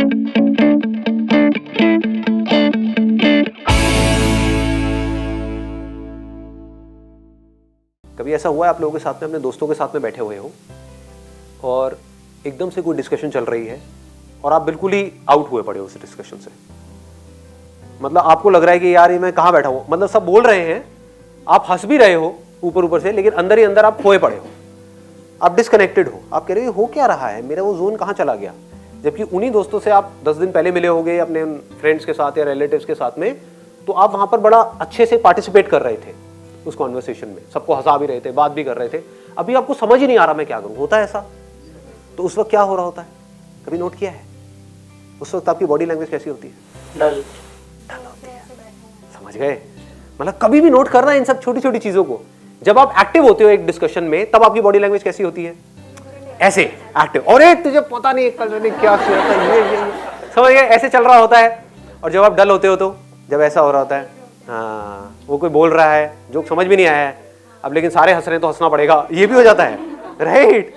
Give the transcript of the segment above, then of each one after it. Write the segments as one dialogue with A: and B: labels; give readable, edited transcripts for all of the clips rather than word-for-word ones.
A: कभी ऐसा हुआ है आप लोगों के साथ में, अपने दोस्तों के साथ में बैठे हुए हो और एकदम से कोई डिस्कशन चल रही है और आप बिल्कुल ही आउट हुए पड़े हो उस डिस्कशन से। मतलब आपको लग रहा है कि यार ये मैं कहाँ बैठा हूँ, मतलब सब बोल रहे हैं, आप हंस भी रहे हो ऊपर ऊपर से, लेकिन अंदर ही अंदर आप खोए पड़े हो, आप डिस्कनेक्टेड हो। आप कह रहे हो क्या रहा है, मेरा वो जोन कहाँ चला गया। जबकि उन्हीं दोस्तों से आप 10 दिन पहले मिले होगे अपने फ्रेंड्स के साथ या रिलेटिव्स के साथ में, तो आप वहां पर बड़ा अच्छे से पार्टिसिपेट कर रहे थे उस कॉन्वर्सेशन में, सबको हंसा भी रहे थे, बात भी कर रहे थे। अभी आपको समझ ही नहीं आ रहा मैं क्या करूं, होता है ऐसा। तो उस वक्त क्या हो रहा होता है, कभी नोट किया है? उस वक्त आपकी बॉडी लैंग्वेज कैसी होती है? डल होती है। समझ गए? मतलब कभी भी नोट करना इन सब छोटी छोटी चीजों को। जब आप एक्टिव होते हो एक डिस्कशन में, तब आपकी बॉडी लैंग्वेज कैसी होती है? ऐसे एक्टिव। और एक तुझे पता नहीं कल मैंने क्या किया था, ये समझ गए, ऐसे चल रहा होता है। और जब आप डल होते हो तो जब ऐसा हो रहा होता है, हाँ वो कोई बोल रहा है जो समझ भी नहीं आया है अब, लेकिन सारे हंस रहे हैं तो हंसना पड़ेगा, ये भी हो जाता है, राइट।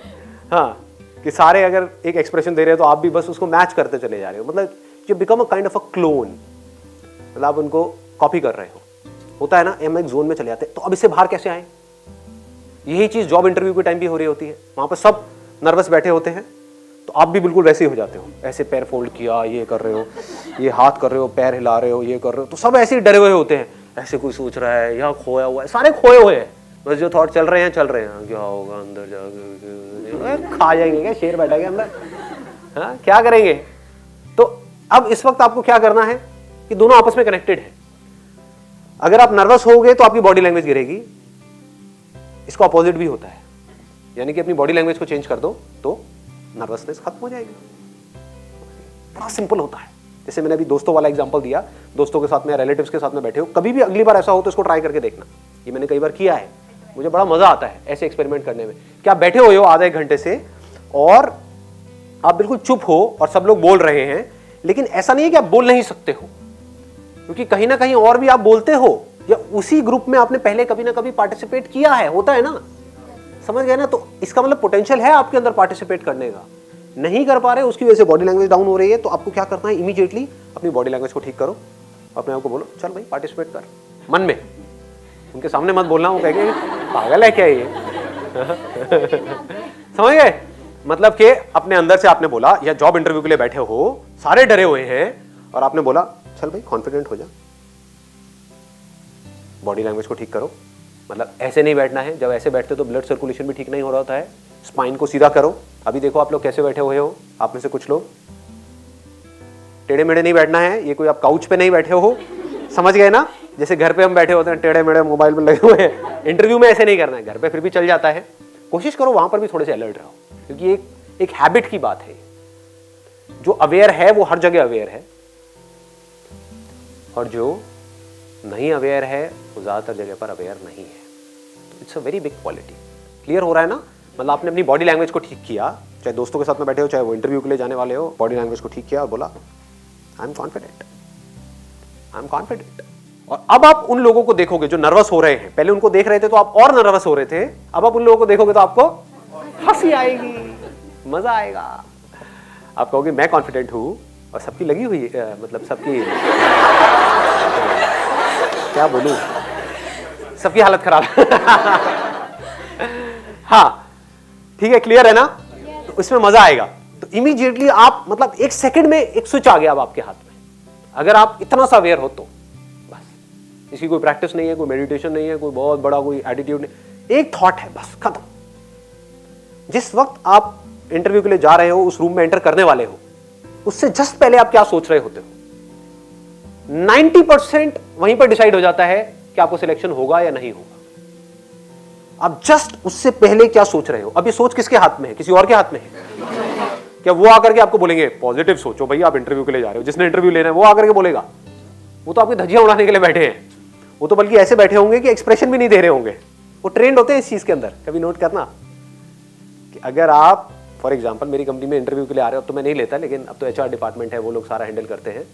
A: हाँ, कि सारे अगर एक एक्सप्रेशन दे रहे हैं तो आप भी बस उसको मैच करते चले जा रहे हो। मतलब you become a kind of a clone, मतलब आप उनको कॉपी कर रहे हो। होता है ना, हम एक जोन में चले जाते हैं। तो अब इससे बाहर कैसे आए? यही चीज जॉब इंटरव्यू के टाइम भी हो रही होती है। वहां पर सब नर्वस बैठे होते हैं, तो आप भी बिल्कुल वैसे ही हो जाते हो। ऐसे पैर फोल्ड किया, ये कर रहे हो, ये हाथ कर रहे हो, पैर हिला रहे हो, ये कर रहे हो, तो सब ऐसे ही डरे हुए होते हैं। ऐसे कोई सोच रहा है, यहाँ खोया हुआ है, सारे खोए हुए हैं, बस जो थॉट चल रहे हैं चल रहे हैं। क्या होगा अंदर जाके, खा जाएंगे क्या, शेर बैठा गया अंदर, हाँ क्या करेंगे। तो अब इस वक्त आपको क्या करना है कि दोनों आपस में कनेक्टेड है। अगर आप नर्वस होगे तो आपकी बॉडी लैंग्वेज गिरेगी, इसका अपोजिट भी होता है। यानी कि अपनी बॉडी लैंग्वेज को चेंज कर दो तो नर्वसनेस खत्म हो जाएगी। बड़ा सिंपल होता है। जैसे मैंने अभी दोस्तों वाला एग्जांपल दिया, दोस्तों के साथ में, रिलेटिव्स के साथ में बैठे हो, कभी भी अगली बार ऐसा हो तो इसको ट्राई करके देखना। ये मैंने कई बार किया है, मुझे बड़ा मजा आता है ऐसे एक्सपेरिमेंट करने में। क्या बैठे हुए हो आधा एक घंटे से और आप बिल्कुल चुप हो और सब लोग बोल रहे हैं, लेकिन ऐसा नहीं है कि आप बोल नहीं सकते हो, क्योंकि कहीं ना कहीं और भी आप बोलते हो, या उसी ग्रुप में आपने पहले कभी ना कभी पार्टिसिपेट किया है, होता है ना, समझ गए ना। तो इसका मतलब पोटेंशियल है आपके अंदर पार्टिसिपेट करने का, नहीं कर पा रहे, उसकी वजह से बॉडी लैंग्वेज डाउन हो रही है। तो आपको क्या करना है, इमीडिएटली अपनी बॉडी लैंग्वेज को ठीक करो, अपने आप को बोलो चल भाई पार्टिसिपेट कर। मन में, उनके सामने मत बोलना, वो कहेंगे पागल है क्या ये समझ गए? मतलब कि अपने अंदर से आपने बोला, या जॉब इंटरव्यू के लिए बैठे हो, सारे डरे हुए हैं और आपने बोला चल भाई कॉन्फिडेंट हो जा, बॉडी लैंग्वेज को ठीक करो। मतलब ऐसे नहीं बैठना है, जब ऐसे बैठते तो ब्लड सर्कुलेशन भी ठीक नहीं हो रहा होता है। स्पाइन को सीधा करो। अभी देखो आप लोग कैसे बैठे हुए हो, आप में से कुछ लोग टेढ़े मेढ़े नहीं बैठना है, ये कोई आप काउच पे नहीं बैठे हो, समझ गए ना। जैसे घर पे हम बैठे होते हैं टेढ़े मेढ़े मोबाइल में लगे हुए हैं, इंटरव्यू में ऐसे नहीं करना है। घर पे फिर भी चल जाता है, कोशिश करो वहां पर भी थोड़े से अलर्ट रहो, क्योंकि एक हैबिट की बात है। जो अवेयर है वो हर जगह अवेयर है, और जो नहीं अवेयर है वो ज्यादातर जगह पर अवेयर नहीं है। तो it's a very big quality. Clear हो रहा है ना? मतलब आपने अपनी बॉडी लैंग्वेज को ठीक किया, चाहे दोस्तों के साथ में बैठे हो, चाहे वो इंटरव्यू के लिए जाने वाले हो, बॉडी लैंग्वेज को ठीक किया और बोला I am confident, I am confident. और अब आप उन लोगों को देखोगे जो नर्वस हो रहे हैं, पहले उनको देख रहे थे तो आप और नर्वस हो रहे थे, अब आप उन लोगों को देखोगे तो आपको हंसी आएगी, मजा आएगा। आप कहोगे मैं कॉन्फिडेंट हूं, और सबकी लगी हुई मतलब सबकी क्या बोलूं, सबकी हालत खराब हाँ ठीक है, क्लियर है ना? तो इसमें मजा आएगा। तो इमीडिएटली आप, मतलब एक सेकंड में एक स्विच आ गया अब आपके हाथ में। अगर आप इतना सा अवेयर हो तो बस, इसकी कोई प्रैक्टिस नहीं है, कोई मेडिटेशन नहीं है, कोई बहुत बड़ा कोई एटीट्यूड नहीं, एक थॉट है बस, खत्म। जिस वक्त आप इंटरव्यू के लिए जा रहे हो, उस रूम में एंटर करने वाले हो, उससे जस्ट पहले आप क्या सोच रहे होते हो, 90% वहीं पर डिसाइड हो जाता है कि आपको सिलेक्शन होगा या नहीं होगा। आप जस्ट उससे पहले क्या सोच रहे हो। अब ये सोच किसके हाथ में है? किसी और के हाथ में है क्या? वो आकर के आपको बोलेंगे पॉजिटिव सोचो भाई, आप इंटरव्यू के लिए जा रहे हो, जिसने इंटरव्यू लेना है वो आकर के बोलेगा? वो तो आपकी धज्जियां उड़ाने के लिए बैठे हैं। वो तो बल्कि ऐसे बैठे होंगे कि एक्सप्रेशन भी नहीं दे रहे होंगे। वो ट्रेंड होते हैं इस चीज के अंदर। कभी नोट करना कि अगर आप फॉर एग्जाम्पल मेरी कंपनी में इंटरव्यू के लिए आ रहे हो, तो मैं नहीं लेता, लेकिन अब तो HR डिपार्टमेंट है, वो लोग सारा हैंडल करते हैं,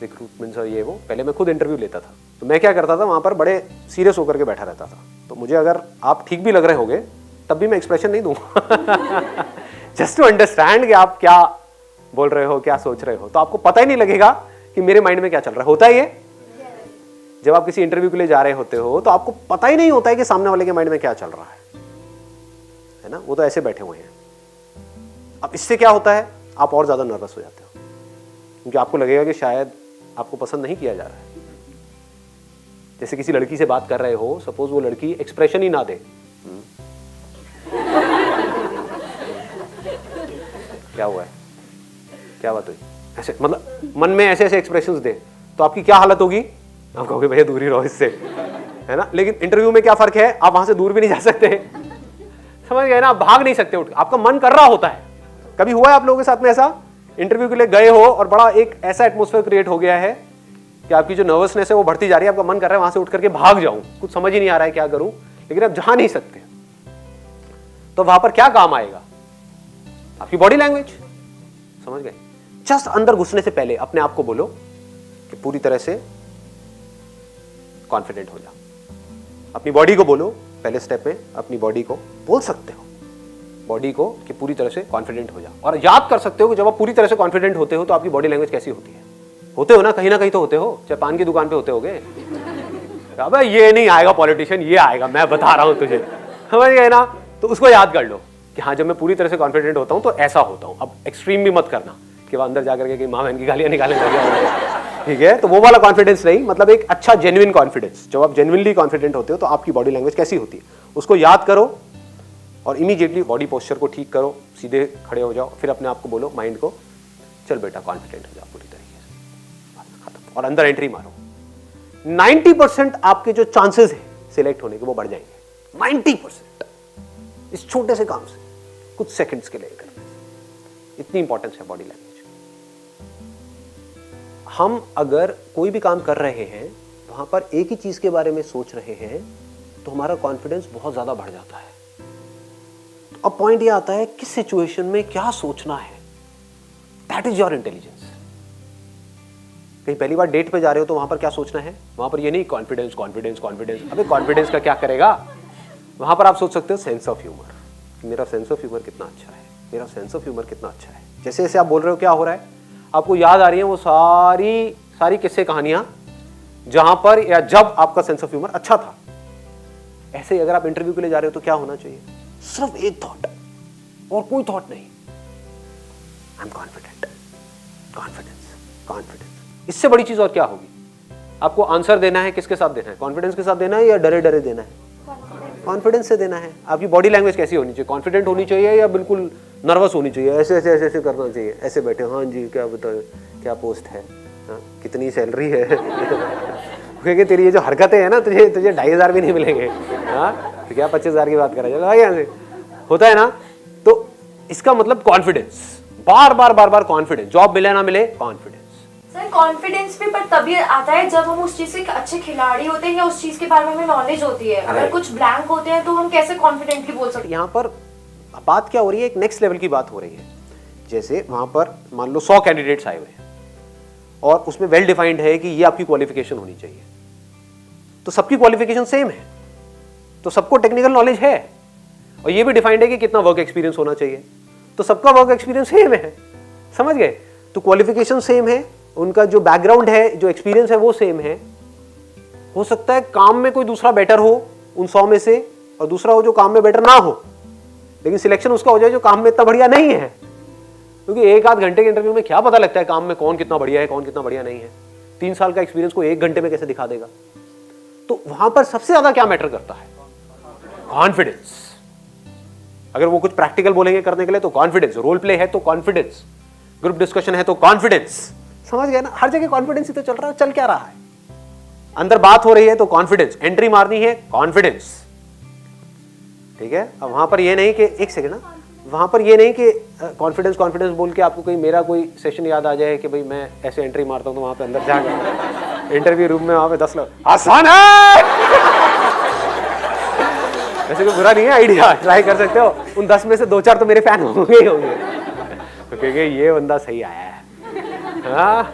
A: रिक्रूटमेंट और ये वो। पहले मैं खुद इंटरव्यू लेता था, तो मैं क्या करता था, वहां पर बड़े सीरियस होकर के बैठा रहता था। तो मुझे अगर आप ठीक भी लग रहे होगे तब भी मैं एक्सप्रेशन नहीं दूंगा जस्ट टू अंडरस्टैंड कि आप क्या बोल रहे हो, क्या सोच रहे हो, तो आपको पता ही नहीं लगेगा कि मेरे माइंड में क्या चल रहा है। होता है ये? जब आप किसी इंटरव्यू के लिए जा रहे होते हो तो आपको पता ही नहीं होता है कि सामने वाले के माइंड में क्या चल रहा है ना, वो तो ऐसे बैठे हुए हैं। अब इससे क्या होता है, आप और ज्यादा नर्वस हो जाते हो, क्योंकि आपको लगेगा कि शायद आपको पसंद नहीं किया जा रहा है। जैसे किसी लड़की से बात कर रहे हो, सपोज वो लड़की एक्सप्रेशन ही ना दे, क्या हुआ है, क्या बात हुई, ऐसे मतलब मन में ऐसे ऐसे एक्सप्रेशंस दे, तो आपकी क्या हालत होगी, आप कहोगे भैया दूर ही रहो इससे, है ना। लेकिन इंटरव्यू में क्या फर्क है, आप वहां से दूर भी नहीं जा सकते, समझ गए ना, आप भाग नहीं सकते उठ, आपका मन कर रहा होता है। कभी हुआ है आप लोगों के साथ में ऐसा, इंटरव्यू के लिए गए हो और बड़ा एक ऐसा एटमॉस्फेयर क्रिएट हो गया है कि आपकी जो नर्वसनेस है वो बढ़ती जा रही है, आपका मन कर रहा है वहां से उठ करके भाग जाऊं, कुछ समझ ही नहीं आ रहा है क्या करूं, लेकिन आप जा नहीं सकते। तो वहां पर क्या काम आएगा, आपकी बॉडी लैंग्वेज, समझ गए। जस्ट अंदर घुसने से पहले अपने आप को बोलो कि पूरी तरह से कॉन्फिडेंट हो जाओ। अपनी बॉडी को बोलो, पहले स्टेप में अपनी बॉडी को बोल सकते हो, बॉडी को कि पूरी तरह से कॉन्फिडेंट हो जाओ। और याद कर सकते हो कि जब आप पूरी तरह से कॉन्फिडेंट होते हो तो आपकी बॉडी लैंग्वेज कैसी होती है। होते हो ना, कहीं ना कहीं तो होते हो, चाहे पान की दुकान पे होते होगे, अबे ये नहीं आएगा पॉलिटिशियन, ये आएगा, मैं बता रहा हूं तुझे, समझ गए ना। तो उसको याद कर लो कि हाँ, जब मैं पूरी तरह से कॉन्फिडेंट होता हूं तो ऐसा होता हूं। अब एक्सट्रीम भी मत करना कि वह अंदर जाकर के माँ बहन की गालियां निकालने लगे, ठीक है, तो वो वाला कॉन्फिडेंस नहीं, मतलब एक अच्छा जेन्युइन कॉन्फिडेंस। जब आप जेन्युइनली कॉन्फिडेंट होते हो तो आपकी बॉडी लैंग्वेज कैसी होती है उसको याद करो और इमीडिएटली बॉडी पोस्चर को ठीक करो, सीधे खड़े हो जाओ, फिर अपने आप को बोलो, माइंड को, चल बेटा कॉन्फिडेंट हो जाओ पूरी तरीके से, खत्म, और अंदर एंट्री मारो। 90% आपके जो चांसेस है सिलेक्ट होने के वो बढ़ जाएंगे, 90%, इस छोटे से काम से, कुछ सेकंड्स के लिए करने से। इतनी इंपॉर्टेंस है बॉडी लैंग्वेज। हम अगर कोई भी काम कर रहे हैं वहां पर एक ही चीज के बारे में सोच रहे हैं तो हमारा कॉन्फिडेंस बहुत ज्यादा बढ़ जाता है। तो अब पॉइंट ये आता है किस सिचुएशन में क्या सोचना है, दैट इज योर इंटेलिजेंस। कहीं पहली बार डेट पे जा रहे हो तो वहां पर क्या सोचना है, वहां पर ये नहीं कॉन्फिडेंस कॉन्फिडेंस कॉन्फिडेंस, अबे कॉन्फिडेंस का क्या करेगा, वहां पर आप सोच सकते हो सेंस ऑफ ह्यूमर, मेरा सेंस ऑफ ह्यूमर कितना अच्छा है, मेरा सेंस ऑफ ह्यूमर कितना अच्छा है। जैसे जैसे आप बोल रहे हो क्या हो रहा है, आपको याद आ रही है वो सारी किस्से कहानियां जहां पर या जब आपका सेंस ऑफ ह्यूमर अच्छा था। ऐसे ही अगर आप इंटरव्यू के लिए जा रहे हो तो क्या होना चाहिए, सिर्फ एक थॉट और कोई थॉट नहीं, I am confident, confidence, confidence. इससे बड़ी चीज और क्या होगी। आपको आंसर देना है, किसके साथ देना है, कॉन्फिडेंस के साथ देना है या डरे डरे देना है, कॉन्फिडेंस से देना है। आपकी बॉडी लैंग्वेज कैसी होनी चाहिए, कॉन्फिडेंट होनी चाहिए या बिल्कुल नर्वस होनी चाहिए, ऐसे ऐसे ऐसे ऐसे करना चाहिए, ऐसे बैठे, हाँ जी क्या बताओ, क्या पोस्ट है, हाँ कितनी सैलरी है क्योंकि तेरी ये जो हरकतें हैं ना, तुझे 2,500 भी नहीं मिलेंगे, हाँ तो क्या 25,000 की बात करा जाए, यहाँ से होता है ना। तो इसका मतलब कॉन्फिडेंस, बार बार कॉन्फिडेंस, जॉब मिले ना मिले कॉन्फिडेंस।
B: सर कॉन्फिडेंस भी पर तभी आता है जब हम उस चीज से एक अच्छे खिलाड़ी होते हैं या उस चीज के बारे में हमें नॉलेज होती है। अगर कुछ ब्लैंक होते हैं तो हम कैसे कॉन्फिडेंटली बोल सकते हैं।
A: यहाँ पर बात क्या हो रही है, एक नेक्स्ट लेवल की बात हो रही है। जैसे वहां पर मान लो 100 कैंडिडेट्स आए हुए हैं और उसमें वेल डिफाइंड है कि ये आपकी क्वालिफिकेशन होनी चाहिए, तो सबकी क्वालिफिकेशन सेम है, तो सबको टेक्निकल नॉलेज है, और ये भी डिफाइंड है कि कितना वर्क एक्सपीरियंस होना चाहिए, तो सबका वर्क एक्सपीरियंस सेम है, समझ गए। तो क्वालिफिकेशन सेम है, उनका जो बैकग्राउंड है, जो एक्सपीरियंस है वो सेम है। हो सकता है काम में कोई दूसरा बेटर हो उन 100 में से और दूसरा हो जो काम में बेटर ना हो, लेकिन सिलेक्शन उसका हो जाए जो काम में इतना बढ़िया नहीं है, क्योंकि 1-8 घंटे के इंटरव्यू में क्या पता लगता है काम में कौन कितना बढ़िया है, कौन कितना बढ़िया नहीं है। 3 साल का एक्सपीरियंस को 1 घंटे में कैसे दिखा देगा। तो वहां पर सबसे ज्यादा क्या मैटर करता है, कॉन्फिडेंस। अगर वो कुछ प्रैक्टिकल बोलेंगे करने के लिए तो कॉन्फिडेंस, रोल प्ले है तो कॉन्फिडेंस, ग्रुप डिस्कशन है तो कॉन्फिडेंस, समझ गए ना। हर जगह कॉन्फिडेंस ही तो चल रहा है, चल क्या रहा है। अंदर बात हो रही है तो कॉन्फिडेंस, एंट्री मारनी है कॉन्फिडेंस, ठीक है। अब वहां पर ये नहीं कि एक सेकंड ना, वहां पर ये नहीं कि कॉन्फिडेंस कॉन्फिडेंस बोल के आपको कोई मेरा कोई सेशन याद आ जाए कि भाई मैं ऐसे एंट्री मारता हूं तो वहां पे अंदर जाकर इंटरव्यू रूम में वहां पे 10 लोग आसान है वैसे कोई बुरा नहीं है आइडिया, ट्राई कर सकते हो। उन 10 में से 2-4 तो मेरे फैन होंगे ही होंगे, क्योंकि ये बंदा सही आया है। हाँ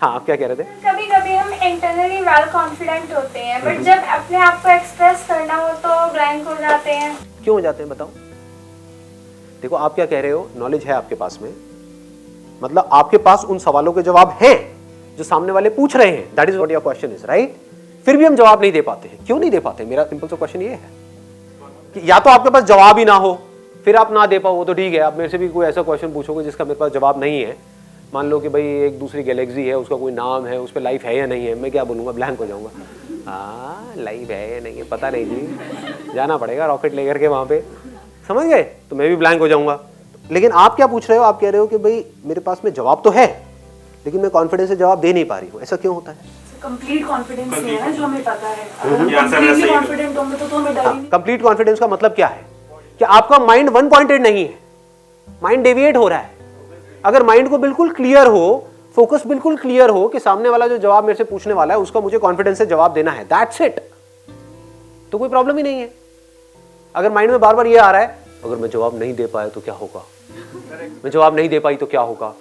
A: आप क्या कह रहे थे।
C: कभी कभी हम इंटरनली वेल कॉन्फिडेंट होते हैं बट जब अपने आप को एक्सप्रेस करना हो तो ब्लैंक हो जाते हैं।
A: क्यों हो जाते हैं बताओ। देखो आप क्या कह रहे हो, नॉलेज है आपके पास में, मतलब आपके पास उन सवालों के जवाब हैं जो सामने वाले पूछ रहे हैं, that is what your question is, right? फिर भी हम जवाब नहीं दे पाते हैं, क्यों नहीं दे पाते? मेरा सिंपल सा क्वेश्चन ये है कि या तो आपके पास जवाब ही ना हो, फिर आप ना दे पाओ, तो ठीक है। आप मेरे से भी कोई ऐसा क्वेश्चन पूछोगे जिसका मेरे पास जवाब नहीं है, मान लो कि भाई एक दूसरी गैलेक्सी है, उसका कोई नाम है, उस पर लाइफ है या नहीं है, मैं क्या बोलूँगा? ब्लैंक हो जाऊँगा। हाँ, लाइफ है या नहीं है पता नहीं जी, जाना पड़ेगा रॉकेट लेकर के वहाँ पे, समझ गए? तो मैं भी ब्लैंक हो जाऊँगा। लेकिन आप क्या पूछ रहे हो? आप कह रहे हो कि भाई मेरे पास में जवाब तो है, लेकिन मैं कॉन्फिडेंस से जवाब दे नहीं पा रही हूँ। ऐसा क्यों होता है?
B: कंप्लीट कॉन्फिडेंस नहीं है ना, जो हमें पता है। कंप्लीटली कॉन्फिडेंट होंगे तो हमें डर ही नहीं।
A: कंप्लीट कॉन्फिडेंस का मतलब क्या है? कि आपका माइंड वन पॉइंटेड नहीं है, माइंड डेविएट हो रहा है। अगर माइंड को बिल्कुल क्लियर हो, फोकस बिल्कुल क्लियर हो कि सामने वाला जो जवाब मेरे से पूछने वाला है उसका मुझे कॉन्फिडेंस से जवाब देना है, दैट्स इट, तो कोई प्रॉब्लम ही नहीं है। अगर माइंड में बार बार ये आ रहा है, अगर मैं जवाब नहीं दे पाया तो क्या होगा, मैं जवाब नहीं दे पाई तो क्या होगा,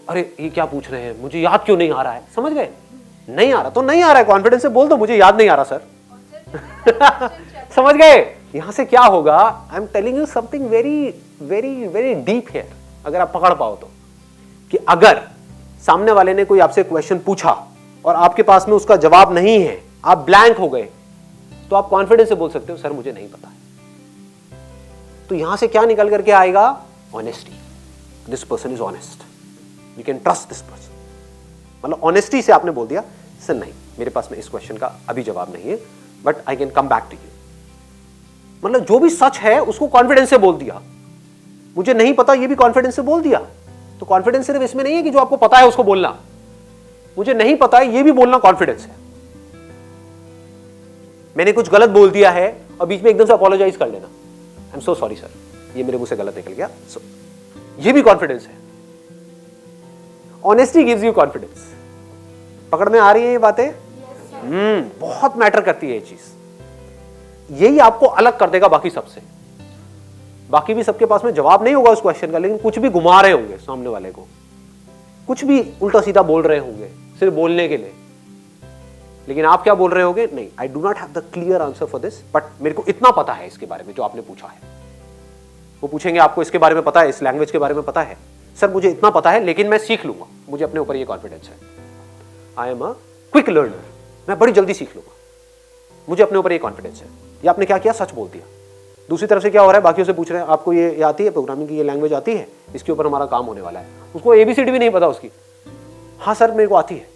A: अरे ये क्या पूछ रहे हैं, मुझे याद क्यों नहीं आ रहा है, समझ गए? नहीं आ रहा तो नहीं आ रहा है, कॉन्फिडेंस से बोल दो मुझे याद नहीं आ रहा सर। समझ गए? यहां से क्या होगा? I am telling you something very very very deep here, अगर आप पकड़ पाओ तो, कि अगर सामने वाले ने कोई आपसे क्वेश्चन पूछा और आपके पास में उसका जवाब नहीं है, आप ब्लैंक हो गए, तो आप कॉन्फिडेंस से बोल सकते हो सर मुझे नहीं पता है। तो यहां से क्या निकल करके आएगा? Honesty. This person is honest, we can trust this person. मतलब ऑनेस्टी से आपने बोल दिया सर नहीं, मेरे पास में इस क्वेश्चन का अभी जवाब नहीं है, but I can come back to you. मतलब जो भी सच है उसको कॉन्फिडेंस से बोल दिया, मुझे नहीं पता ये भी कॉन्फिडेंस से बोल दिया। तो कॉन्फिडेंस सिर्फ इसमें नहीं है कि जो आपको पता है उसको बोलना, मुझे नहीं पता है ये भी बोलना कॉन्फिडेंस है। मैंने कुछ गलत बोल दिया है और बीच में एकदम से अपोलोजाइज कर लेना, I am so sorry sir, ये मेरे मुंह से गलत निकल गया, सो ये भी कॉन्फिडेंस है। Honesty gives you confidence. पकड़ में आ रही है ये बातें? बहुत मैटर करती है ये चीज। यही आपको अलग कर देगा बाकी सबसे। बाकी भी सबके पास में जवाब नहीं होगा उस क्वेश्चन का, लेकिन कुछ भी घुमा रहे होंगे सामने वाले को, कुछ भी उल्टा सीधा बोल रहे होंगे सिर्फ बोलने के लिए, लेकिन आप क्या बोल रहे होगे? नहीं, I do not have the clear answer for this, but मेरे को इतना पता है इसके बारे में जो आपने पूछा है। वो पूछेंगे आपको इसके बारे में पता है, इस लैंग्वेज के बारे में पता है? सर मुझे इतना पता है लेकिन मैं सीख लूंगा, मुझे अपने ऊपर ये कॉन्फिडेंस है, I am a quick learner, मैं बड़ी जल्दी सीख लूंगा, मुझे अपने ऊपर ये कॉन्फिडेंस है। ये आपने क्या किया? सच बोल दिया। दूसरी तरफ से क्या हो रहा है? बाकियों से पूछ रहे हैं आपको ये आती है, प्रोग्रामिंग की ये लैंग्वेज आती है, इसके ऊपर हमारा काम होने वाला है। उसको एबीसीडी भी नहीं पता उसकी, हाँ सर मेरे को आती है,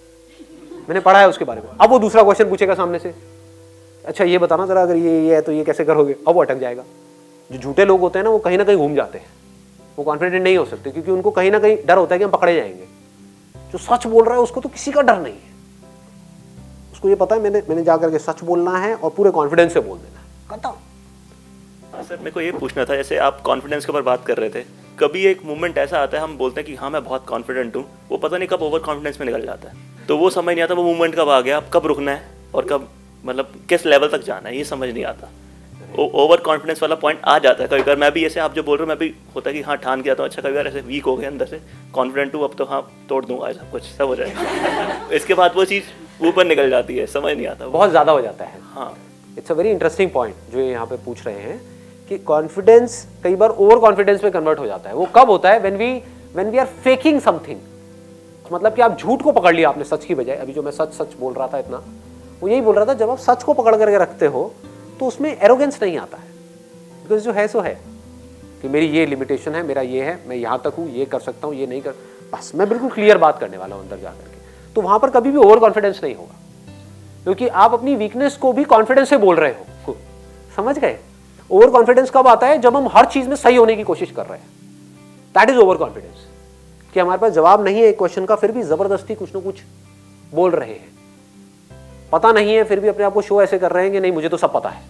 A: मैंने पढ़ा है उसके बारे में। अब वो दूसरा क्वेश्चन पूछेगा सामने से, अच्छा ये बताना जरा, अगर ये है तो ये कैसे करोगे? अब वो अटक जाएगा। जो झूठे लोग होते हैं ना, वो कहीं ना कहीं घूम जाते हैं, वो कॉन्फिडेंट नहीं हो सकते, क्योंकि उनको कहीं ना कहीं डर होता है कि हम पकड़े जाएंगे। जो सच बोल रहा है उसको तो किसी का डर नहीं है, उसको ये पता है मैंने जाकर के सच बोलना है और पूरे कॉन्फिडेंस से बोल देना है, खत्म।
D: सर मेरे को ये पूछना था, जैसे आप कॉन्फिडेंस के ऊपर बात कर रहे थे, कभी एक मोमेंट ऐसा आता है हम बोलते हैं कि हाँ मैं बहुत कॉन्फिडेंट हूँ, वो पता नहीं कब ओवर कॉन्फिडेंस में निकल जाता है, तो वो समझ नहीं आता वो मोमेंट कब आ गया, अब कब रुकना है और कब मतलब किस लेवल तक जाना है, ये समझ नहीं आता। ओवर कॉन्फिडेंस वाला पॉइंट आ जाता है कभी बार। मैं भी ऐसे आप जो बोल रहे हो, मैं भी होता है कि हाँ ठान के आता हूँ, अच्छा कभी बार ऐसे वीक हो गए अंदर से, कॉन्फिडेंट हूँ अब तो हाँ तोड़ दूंगा सब कुछ, सब हो जाएगा। इसके बाद वो चीज़ ऊपर निकल जाती है, समझ नहीं आता,
A: बहुत ज़्यादा हो जाता है।
D: हाँ,
A: it's a very interesting point जो ये यहाँ पे पूछ रहे हैं कि कॉन्फिडेंस कई बार ओवर कॉन्फिडेंस में कन्वर्ट हो जाता है। वो कब होता है? When we are faking something, मतलब कि आप झूठ को पकड़ लिया आपने सच की बजाय। अभी जो मैं सच बोल रहा था इतना, वो यही बोल रहा था, जब आप सच को पकड़ करके रखते हो तो उसमें एरोगेंस नहीं आता है, बिकॉज जो है सो है कि मेरी ये लिमिटेशन है, मेरा ये है, मैं यहाँ तक हूँ, ये कर सकता हूँ, ये नहीं कर, बस मैं बिल्कुल क्लियर बात करने वाला हूँ अंदर जा करके। तो वहाँ पर कभी भी ओवर कॉन्फिडेंस नहीं होगा, क्योंकि आप अपनी वीकनेस को भी कॉन्फिडेंस से बोल रहे हो। समझ गए? ओवर कॉन्फिडेंस कब आता है? जब हम हर चीज में सही होने की कोशिश कर रहे हैं, दैट इज ओवर कॉन्फिडेंस। कि हमारे पास जवाब नहीं है एक क्वेश्चन का, फिर भी जबरदस्ती कुछ ना कुछ बोल रहे हैं, पता नहीं है फिर भी अपने आप को शो ऐसे कर रहे हैं कि नहीं मुझे तो सब पता है।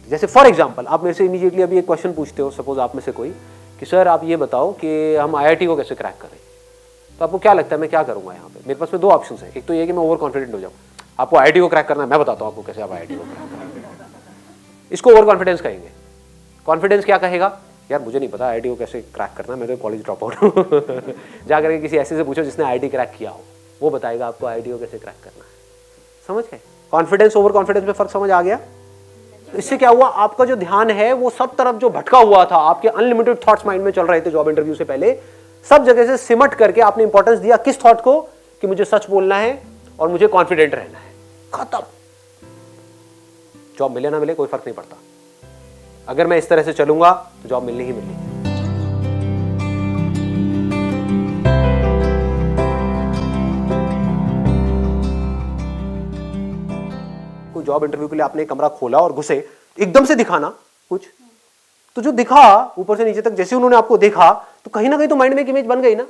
A: जैसे फॉर एग्जाम्पल आप मेरे से इमीडिएटली अभी एक क्वेश्चन पूछते हो, सपोज आप में से कोई, कि सर आप ये बताओ कि हम IIT को कैसे क्रैक करें, तो आपको क्या लगता है मैं क्या करूंगा? यहाँ पे मेरे पास में दो ऑप्शन है, एक तो ये कि मैं ओवर कॉन्फिडेंट हो जाऊँ, आपको IIT को क्रैक करना है, मैं बताता हूँ आपको कैसे आप IIT को क्रैक करेंगे, इसको ओवर कॉन्फिडेंस कहेंगे। कॉन्फिडेंस क्या कहेगा? यार मुझे नहीं पता IIT को कैसे क्रैक करना, मैं तो कॉलेज ड्रॉप आउट हूँ। जाकर के किसी ऐसे से पूछो जिसने IIT क्रैक किया हो, वो बताएगा आपको IIT को कैसे क्रैक करना है। समझ गए? कॉन्फिडेंस ओवर कॉन्फिडेंस में फर्क समझ आ गया? तो इससे क्या हुआ? आपका जो ध्यान है वो सब तरफ जो भटका हुआ था, आपके अनलिमिटेड थॉट्स माइंड में चल रहे थे जॉब इंटरव्यू से पहले, सब जगह से सिमट करके आपने इंपॉर्टेंस दिया किस थॉट को, कि मुझे सच बोलना है और मुझे कॉन्फिडेंट रहना है, खत्म। जॉब मिले ना मिले कोई फर्क नहीं पड़ता, अगर मैं इस तरह से चलूंगा तो जॉब मिलनी ही मिलनी है। कोई जॉब इंटरव्यू के लिए आपने एक कमरा खोला और घुसे, एकदम से दिखाना कुछ, तो जो दिखा ऊपर से नीचे तक, जैसे उन्होंने आपको देखा तो कहीं ना कहीं तो माइंड में एक इमेज बन गई ना।